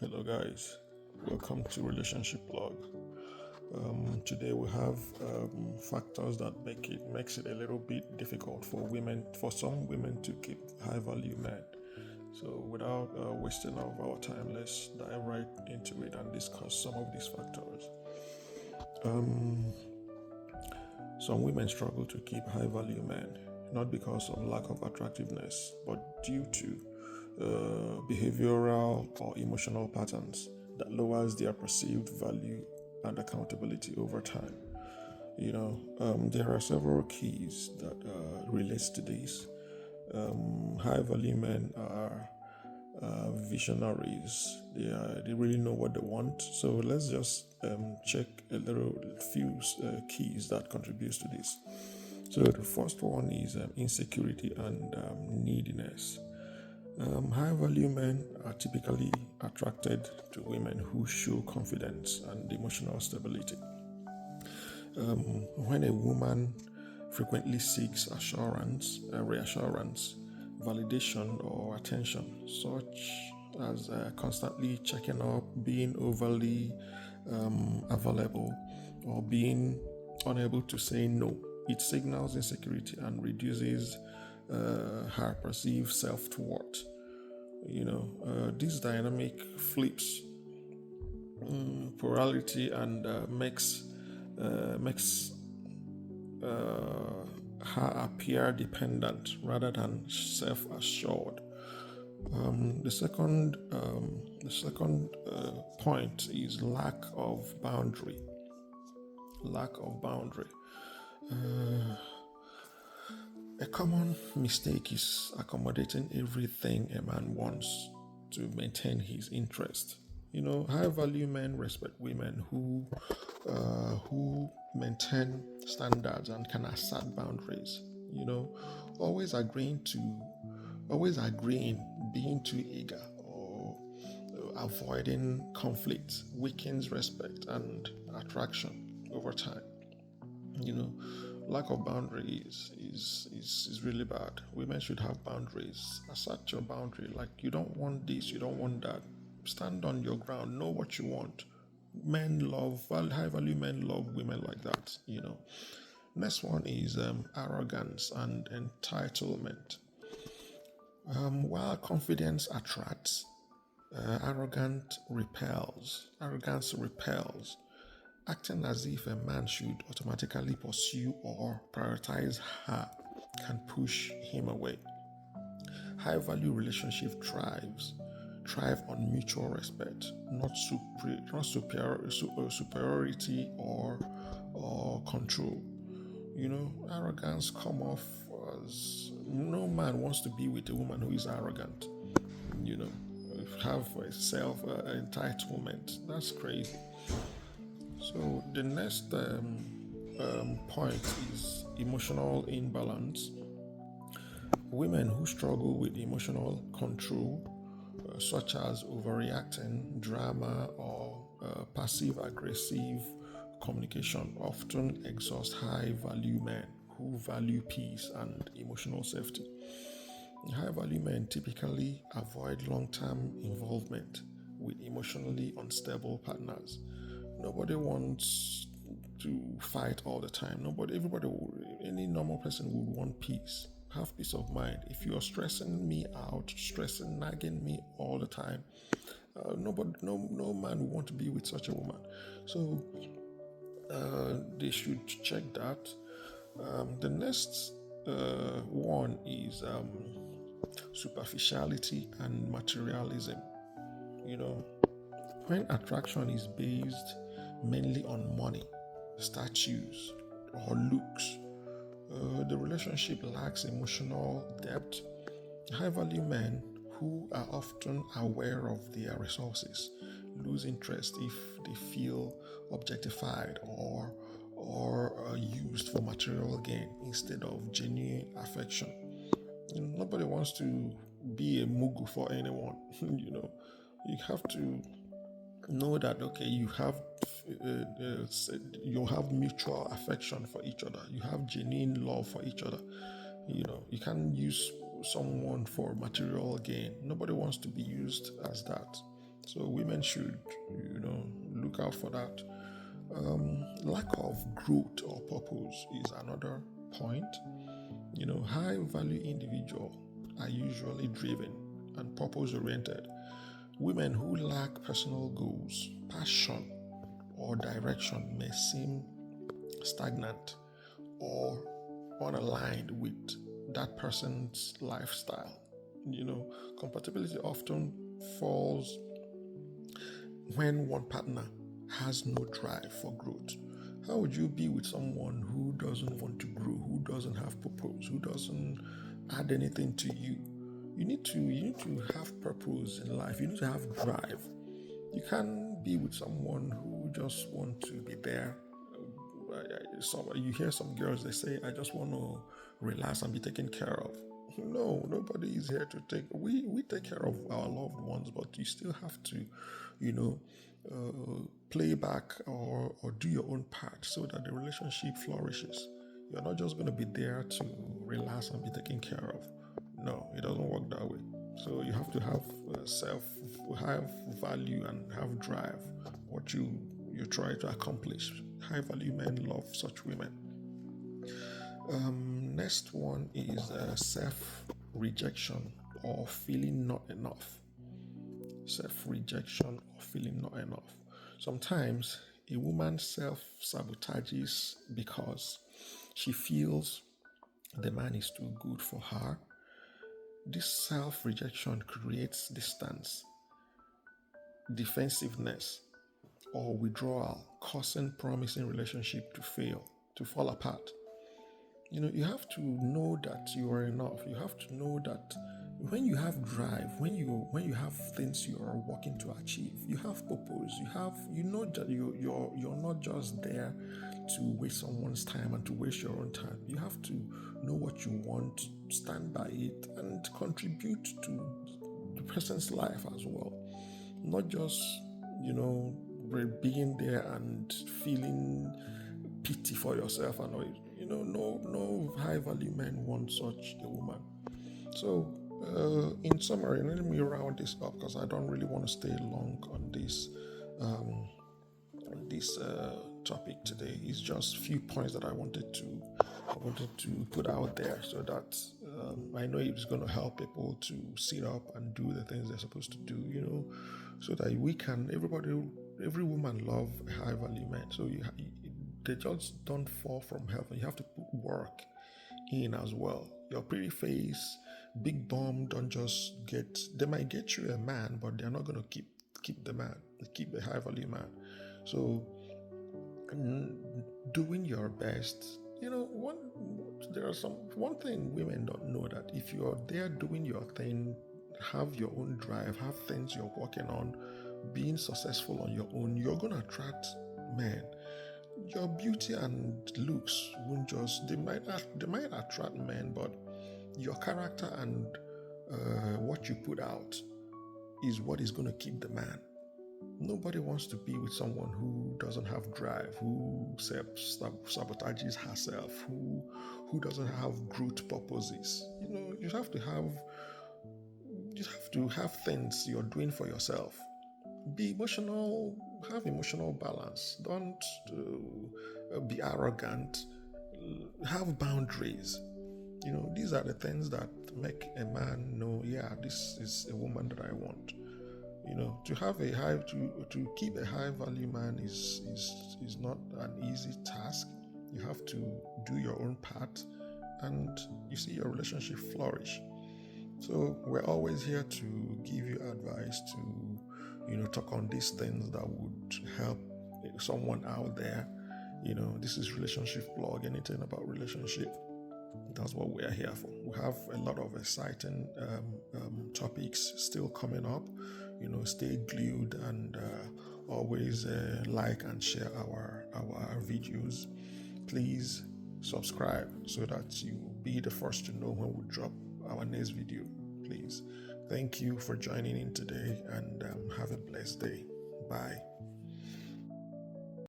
Hello, guys. Welcome to Relationship Blog. Today we have factors that makes it a little bit difficult for some women to keep high value men. So, without wasting of our time, let's dive right into it and discuss some of these factors. Some women struggle to keep high value men, not because of lack of attractiveness, but due to behavioral or emotional patterns that lowers their perceived value and accountability over time. There are several keys that relates to this. High value men are visionaries. They really know what they want. So let's just check a few keys that contributes to this. So the first one is insecurity and neediness. High value men are typically attracted to women who show confidence and emotional stability. When a woman frequently seeks reassurance, validation, or attention, such as constantly checking up, being overly available, or being unable to say no, it signals insecurity and reduces her perceived self-worth. This dynamic flips plurality and makes her appear dependent rather than self-assured. The second point is lack of boundary. Lack of boundary. A common mistake is accommodating everything a man wants to maintain his interest. High value men respect women who maintain standards and can assert boundaries. Always agreeing, being too eager or avoiding conflict weakens respect and attraction over time. Lack of boundaries is really bad. Women should have boundaries. Assert your boundary. Like, you don't want this, you don't want that. Stand on your ground. Know what you want. High value men love women like that. Next one is arrogance and entitlement. While confidence attracts, arrogance repels. Acting as if a man should automatically pursue or prioritize her can push him away. High value relationship thrive on mutual respect, not superiority or control. Arrogance come off as no man wants to be with a woman who is arrogant. Have a self entitlement. That's crazy. So the next point is emotional imbalance. Women who struggle with emotional control, such as overreacting, drama, or passive aggressive communication, often exhaust high value men who value peace and emotional safety. High value men typically avoid long term involvement with emotionally unstable partners. Nobody wants to fight all the time. Any normal person would want peace. Have peace of mind. If you are stressing me out, nagging me all the time, no man would want to be with such a woman. So they should check that. The next one is superficiality and materialism. When attraction is based mainly on money, statues, or looks, the relationship lacks emotional depth. High value men who are often aware of their resources lose interest if they feel objectified or used for material gain instead of genuine affection. Nobody wants to be a mugu for anyone. You have to know that you have mutual affection for each other. You have genuine love for each other. You can't use someone for material gain. Nobody wants to be used as that. So women should, look out for that. Lack of growth or purpose is another point. High value individuals are usually driven and purpose oriented. Women who lack personal goals, passion, or direction may seem stagnant or unaligned with that person's lifestyle. Compatibility often falls when one partner has no drive for growth. How would you be with someone who doesn't want to grow, who doesn't have purpose, who doesn't add anything to you? You need to have purpose in life. You need to have drive. You can't be with someone who just want to be there. You hear some girls, they say, I just want to relax and be taken care of. No, nobody is here to take. We take care of our loved ones, but you still have to, play back or do your own part so that the relationship flourishes. You're not just going to be there to relax and be taken care of. No, it doesn't work that way. So you have to have have value and have drive. What you try to accomplish. High value men love such women. Next one is self rejection or feeling not enough. Self rejection or feeling not enough. Sometimes a woman self sabotages because she feels the man is too good for her. This self rejection creates distance, defensiveness, or withdrawal, causing promising relationship to fail, to fall apart. You have to know that you are enough. You have to know that when you have drive, when you have things you are working to achieve, you have purpose. You know that you're not just there to waste someone's time and to waste your own time. You have to know what you want, stand by it, and contribute to the person's life as well. Not just being there and feeling pity for yourself and all. No high value men want such a woman. So, in summary, let me round this up because I don't really want to stay long on this topic today. It's just a few points that I wanted to put out there so that I know it's going to help people to sit up and do the things they're supposed to do. So that every woman love a high value man. So they just don't fall from heaven. You have to put work in as well. Your pretty face, big bum don't just they might get you a man, but they're not going to keep the man, keep a high value man. So doing your best, one thing women don't know, that if you're there doing your thing, have your own drive, have things you're working on, being successful on your own, you're going to attract men. Your beauty and looks won't just, they might attract men, but your character and what you put out is what is going to keep the man. Nobody wants to be with someone who doesn't have drive, who sabotages herself, who doesn't have growth purposes. You have to have things you're doing for yourself. Be emotional, have emotional balance. Don't be arrogant. Have boundaries. These are the things that make a man know, yeah, this is a woman that I want. To have to keep a high value man is not an easy task. You have to do your own part, and you see your relationship flourish. So we're always here to give you advice, to talk on these things that would help someone out there. This is Relationship Blog. Anything about relationship, that's what we are here for. We have a lot of exciting topics still coming up. Stay glued and always like and share our videos. Please subscribe so that you will be the first to know when we drop our next video. Please. Thank you for joining in today, and have a blessed day. Bye.